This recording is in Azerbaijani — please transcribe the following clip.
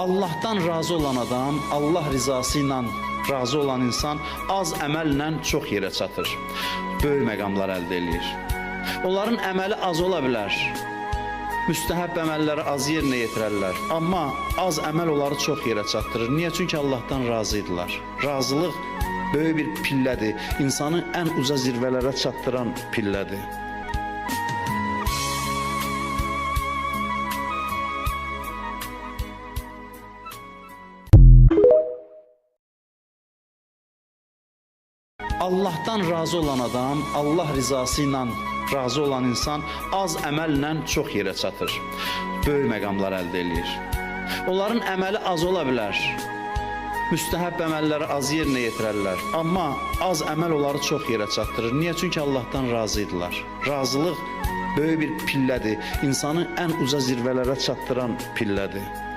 Allah'tan razı olan adam, Allah rızası ilə razı olan insan az əməllə çox yerə çatır. Böyük məqamlar əldə edir. Onların əməli az ola bilər. Müstəhəb əməlləri az yerinə yetirərlər. Amma az əməl onları çox yerə çatdırır. Niyə? Çünki Allah'tan razıydılar. Razılıq böyük bir pillədir. İnsanı ən uca zirvələrə çatdıran pillədir. Allah'tan razı olan adam, Allah rızası ilə razı olan insan az əməllə çox yerə çatır. Böyük məqamlar əldə edir. Onların əməli az ola bilər. Müstəhəb əməlləri az yerinə yetirərlər. Amma az əməl onları çox yerə çatdırır. Niyə? Çünki Allah'tan razıydılar. Razılıq böyük bir pillədir. İnsanı ən uca zirvələrə çatdıran pillədir.